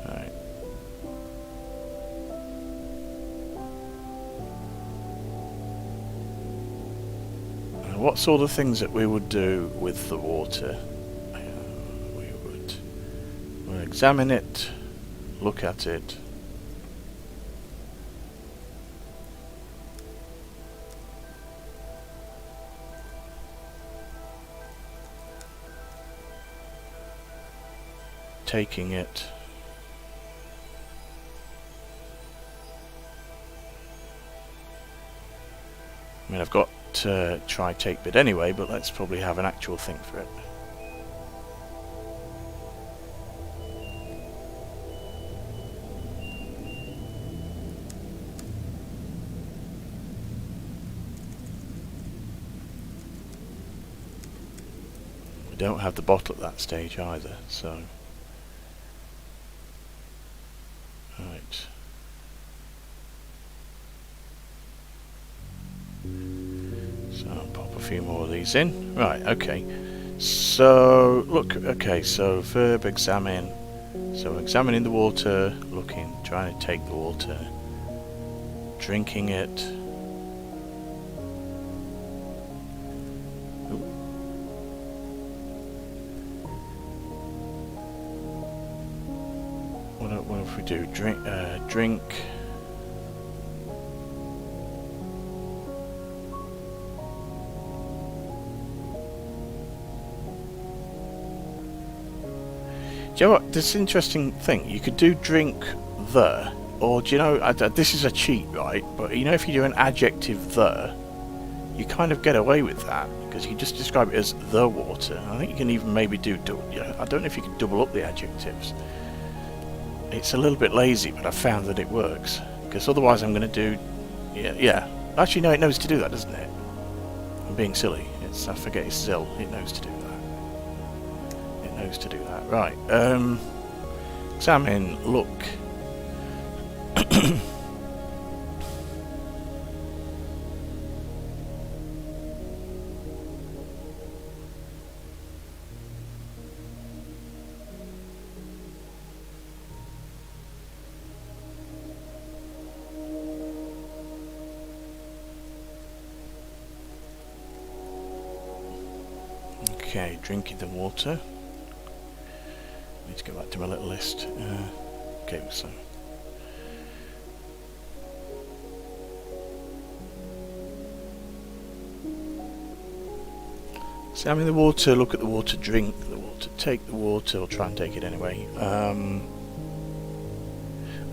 Alright. What sort of things that we would do with the water? We'll examine it, look at it, taking it, I mean I've got try take bit anyway, but let's probably have an actual thing for it. We don't have the bottle at that stage either, so right. So I'll pop a few more of these in. Right, okay. So, look, okay, so verb examine. So examining the water, looking, trying to take the water, drinking it. What if we do? Drink. Do you know what? This interesting thing, you could do drink the, or do you know, this is a cheat, right? But you know, if you do an adjective the, you kind of get away with that, because you just describe it as the water. I think you can even maybe do, I don't know if you can double up the adjectives. It's a little bit lazy, but I found that it works, because otherwise I'm going to do, yeah. Actually, no, it knows to do that, doesn't it? I'm being silly. I forget it's ZIL. It knows to do that. It knows to do that. Right. examine, look. Okay, drinking the water. Need to go back to my little list. Okay, so examine the water, look at the water, drink the water, take the water, or try and take it anyway. And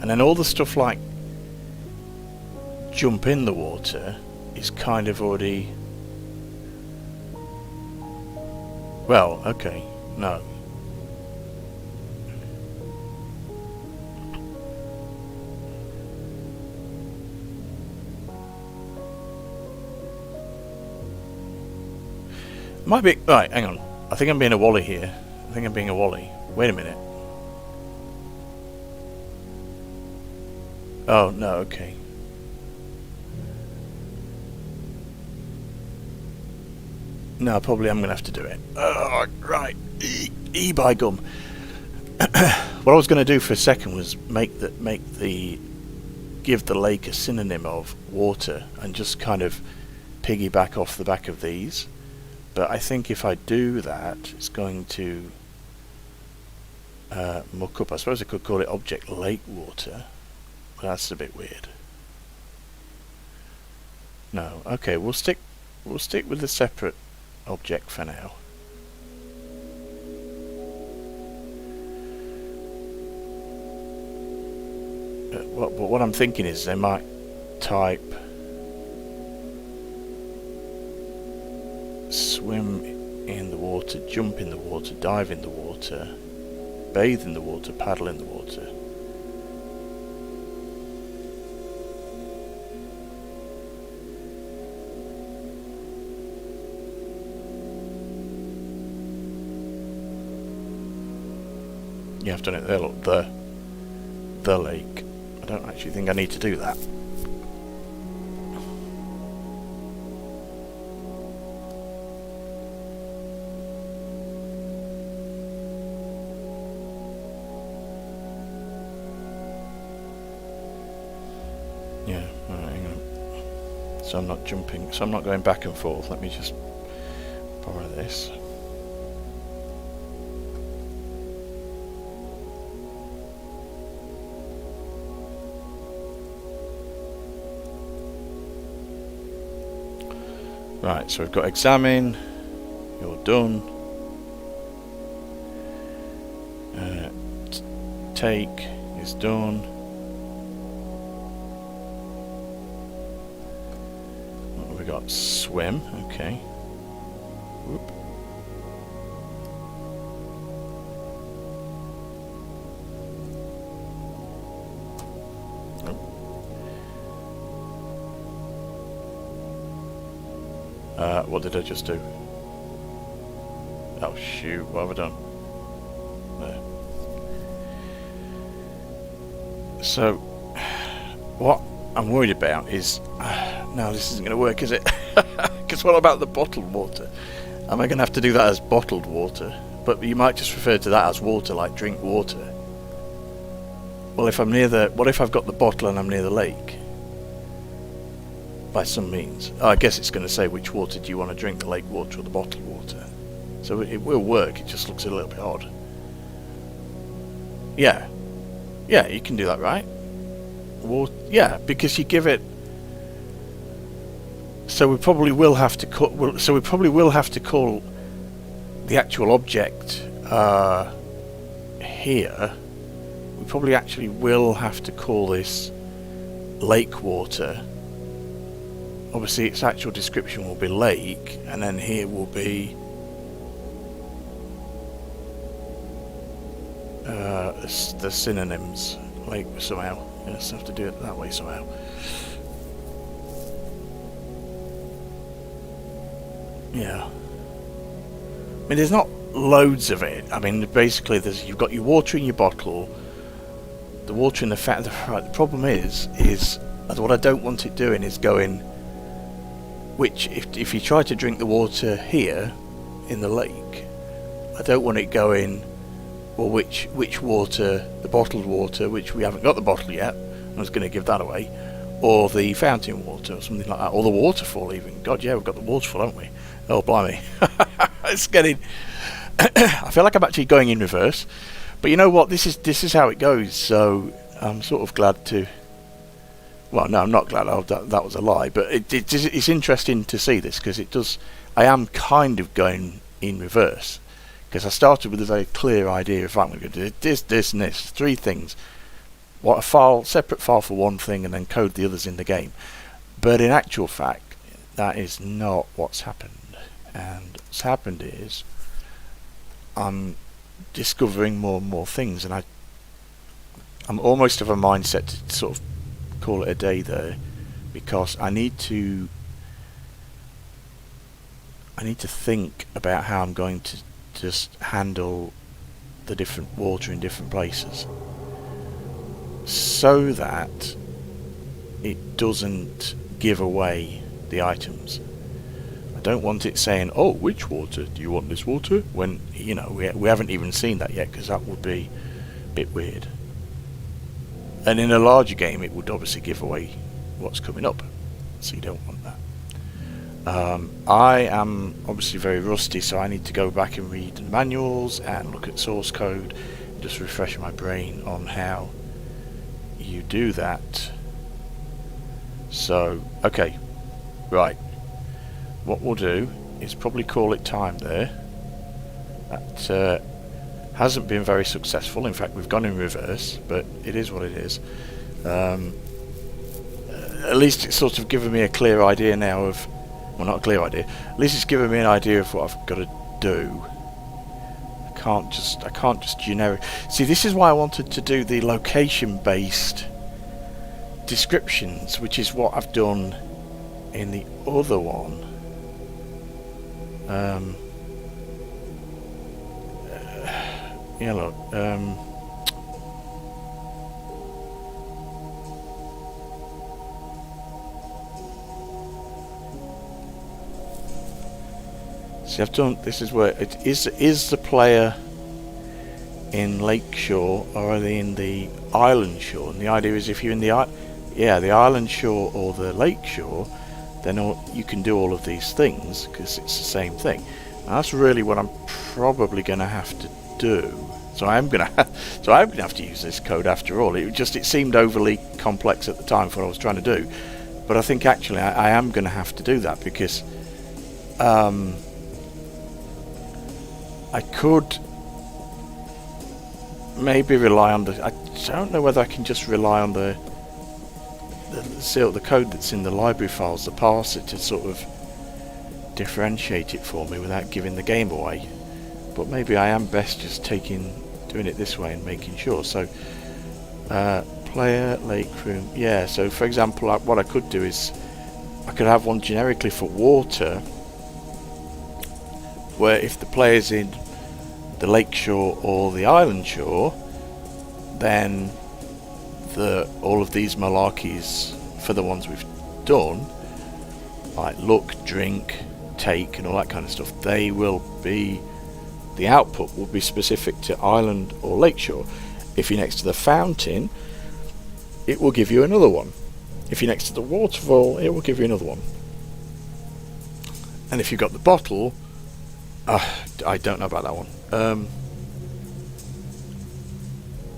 then all the stuff like jump in the water is kind of already... Well, okay, no. Might be... Right, hang on. I think I'm being a wally here. I think I'm being a wally. Wait a minute. Oh, no, okay. No, probably I'm going to have to do it. Oh, right. E by gum. What I was going to do for a second was give the lake a synonym of water and just kind of piggyback off the back of these. But I think if I do that, it's going to muck up. I suppose I could call it object lake water. But that's a bit weird. No, okay, we'll stick with the separate object for now. But what I'm thinking is they might type swim in the water, jump in the water, dive in the water, bathe in the water, paddle in the water. Yeah, I've done it there, look, the lake. I don't actually think I need to do that. Yeah, alright, hang on. So I'm not jumping, so I'm not going back and forth. Let me just borrow this. Right, so we've got examine, you're done. Take is done. What have we got? Swim, okay. Whoop. What did I just do? Oh shoot, what have I done? There. So, what I'm worried about is... no, this isn't going to work, is it? Because what about the bottled water? Am I going to have to do that as bottled water? But you might just refer to that as water, like drink water. Well, if I'm near the... What if I've got the bottle and I'm near the lake? By some means. I guess it's going to say which water do you want to drink, the lake water or the bottled water. So it will work, it just looks a little bit odd. Yeah. Yeah, you can do that, right? Yeah, because you give it... So we probably will have to call... the actual object here. We probably actually will have to call this lake water. Obviously its actual description will be lake, and then here will be the synonyms. Lake somehow. I just have to do it that way somehow. Yeah. I mean, there's not loads of it. I mean, basically, you've got your water in your bottle, the water in the fountain. Right, the problem is what I don't want it doing is going. Which, if you try to drink the water here in the lake, I don't want it going. Well, which water, the bottled water, which we haven't got the bottle yet. I was going to give that away, or the fountain water, or something like that, or the waterfall even. God, yeah, we've got the waterfall, haven't we? Oh, blimey! It's getting. I feel like I'm actually going in reverse, but you know what? This is how it goes. So I'm sort of glad to. Well, no, I'm not glad. That was a lie. But it's interesting to see this because it does. I am kind of going in reverse because I started with a very clear idea of I'm going to do this, and this. 3 things. What a file, separate file for one thing, and then code the others in the game. But in actual fact, that is not what's happened. And what's happened is I'm discovering more and more things, and I'm almost of a mindset to sort of call it a day there, because I need to think about how I'm going to just handle the different water in different places, so that it doesn't give away the items. I don't want it saying, oh, which water? Do you want this water? When, you know, we haven't even seen that yet, because that would be a bit weird. And in a larger game, it would obviously give away what's coming up, so you don't want that. I am obviously very rusty, so I need to go back and read the manuals and look at source code, just refresh my brain on how you do that. So, okay, right. What we'll do is probably call it time there. That hasn't been very successful. In fact, we've gone in reverse, but it is what it is. At least it's sort of given me a clear idea now of, well, not a clear idea. At least it's given me an idea of what I've got to do. I can't just generic. See, this is why I wanted to do the location-based descriptions, which is what I've done in the other one. Yeah, look. See, I've done. This is where it is the player in Lakeshore, or are they in the island shore? And the idea is, if you're in the island shore or the lakeshore, then you can do all of these things because it's the same thing. And that's really what I'm probably going to have to do. So I'm going to have to use this code after all. It seemed overly complex at the time for what I was trying to do, but I think actually I am going to have to do that because I could maybe rely on I don't know whether I can just rely on the ZIL, the code that's in the library files, the parser, to sort of differentiate it for me without giving the game away. But maybe I am best just doing it this way and making sure. So player lake room, yeah. So for example, what I could do is I could have one generically for water, where if the player's in the lakeshore or the island shore, then all of these malarkeys for the ones we've done, like look, drink, take, and all that kind of stuff, they will be, the output will be specific to island or lakeshore. If you're next to the fountain, it will give you another one. If you're next to the waterfall, it will give you another one. And if you've got the bottle, I don't know about that one.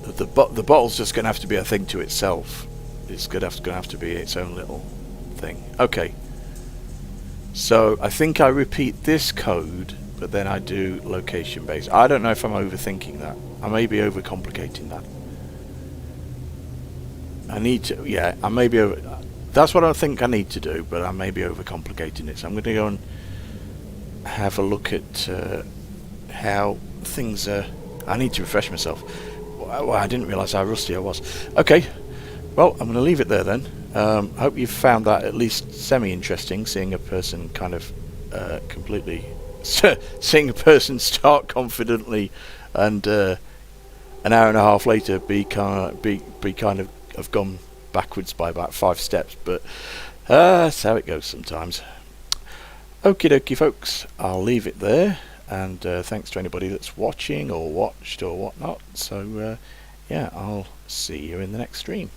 The bottle's just going to have to be a thing to itself. It's going to have to be its own little thing. Okay. So I think I repeat this code, but then I do location based. I don't know if I'm overthinking that. I may be overcomplicating that. I need to, yeah, I may be over. That's what I think I need to do, but I may be overcomplicating it. So I'm going to go and have a look at how things are. I need to refresh myself. Well, I didn't realise how rusty I was. Okay, well, I'm going to leave it there then. Hope you've found that at least semi-interesting, seeing a person kind of completely... seeing a person start confidently and an hour and a half later be kind of have gone backwards by about 5 steps. But that's how it goes sometimes. Okie dokie folks, I'll leave it there, and thanks to anybody that's watching or watched or whatnot. So yeah, I'll see you in the next stream.